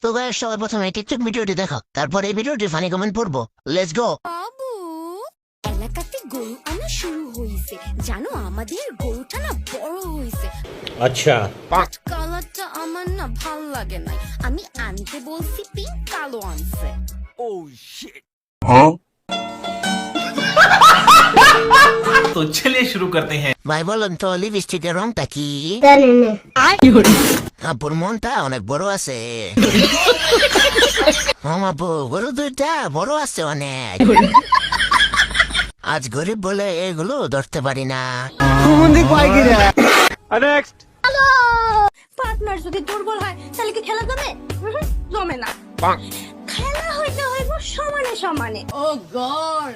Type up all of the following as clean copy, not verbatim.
তো গাইস সবাই প্রথমে টিকটক ভিডিওটি দেখো, তারপর এই ভিডিওটি ফানি কমেন্ট পড়বো। Let's go. বাবু, এলাকাতে গরু আনা শুরু হয়েছে। জানো আমাদের গরুটা না বড় হয়েছে। अच्छा কালারটা আমার না ভাল লাগে নাই। আমি আনতে বলছি পিঙ্ক, কালো আনছে। तो चलिए शुरू करते हैं। ভাই বলেন তো লিপস্টিকের রংটা কি? আপুর মনটা অনেক বড় আছে। আপু গরু দুইটা বড় আছে অনেক। আজ গরিব বলে এগুলো ধরতে পারি না। পার্টনার যদি দুর্বল হয় তাহলে কি খেলা যাবে? জমে না। খেলা হইতে হইব সমানে সমানে। ओ गॉड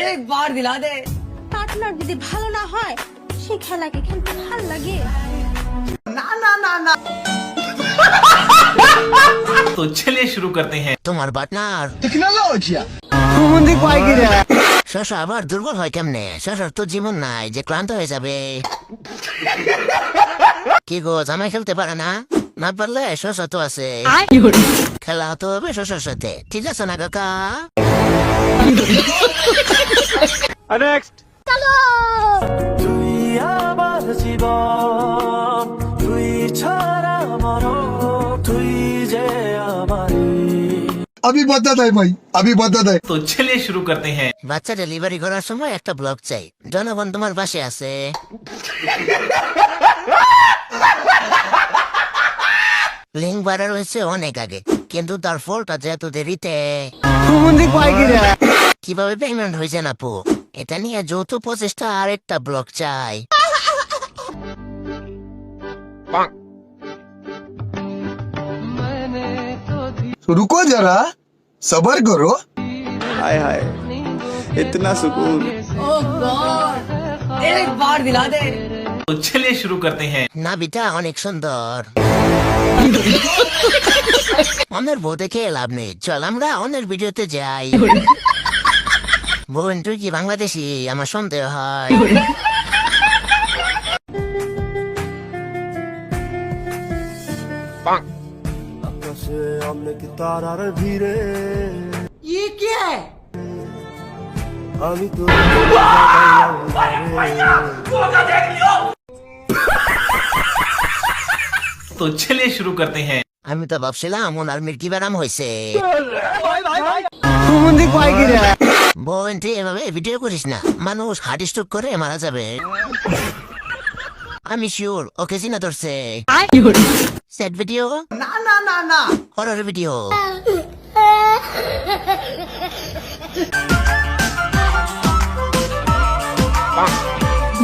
एक बार दिला दे। পার্টনার যদি ভালো না হয় সে খেলাকে খেলতে ভাল লাগে। तो चलिए शुरू करते हैं। তোমার পার্টনার শশা আবার দুর্বল হয় কেমনে? শশার তো জীবন নাই যে ক্লান্ত হয়ে যাবে। কি গো জামাই খেলতে পারে না? না পারলে শশা তো আছে, খেলা তো হবে শশার সাথে। ঠিক আছে না কাকা? अभी बदत है भाई, अभी बदत है। तो चलिए शुरू करते हैं। বাচ্চা ডেলিভারি করার সময় একটা ব্লগ চাই। জনগণ তোমার পাশে আছে। লিঙ্ক বাড়া রয়েছে অনেক আগে, কিন্তু তার ফলটা যে এত দেরিতে। কিভাবে পেমেন্ট হয়েছে না পু? এটা নিয়ে যৌথ প্রচেষ্টা আর একটা ব্লগ চাই। रुको जरा, सबर करो। हाय हाय इतना सुकून। ओ गॉड एक बार दिला दे। तो चलिए शुरू करते हैं। নাবিটা অনেক সুন্দর। অন্যের বউ দেখে লাভ নেই, চল আমরা অন্যের ভিডিওতে যাই। বোন তুই কি বাংলাদেশি? আমার সন্দেহ হয়। ये क्या है? तो चलिए शुरू करते हैं। আমি তো ভাবছিলাম ওনার মির্কি ব্যারাম হয়েছে। বোন তুই এভাবে ভিডিও করিস না, মানুষ হার্ট স্ট্রোক করে মারা যাবে। আমি শিওর ওকে চিনা ধরছে। স্যাড ভিডিও ना ना ना ना। Horror video.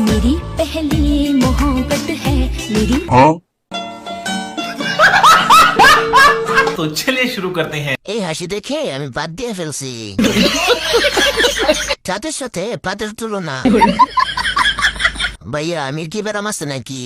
मेरी पहली मोहब्बत है मेरी। तो चलिए शुरू करते हैं। এই হাসি দেখে আমি বাদ দিয়ে ফেলছি। তাদের সাথে পাতের তুলনা। ভাইয়া মির্কি ব্যারাম আছে নাকি?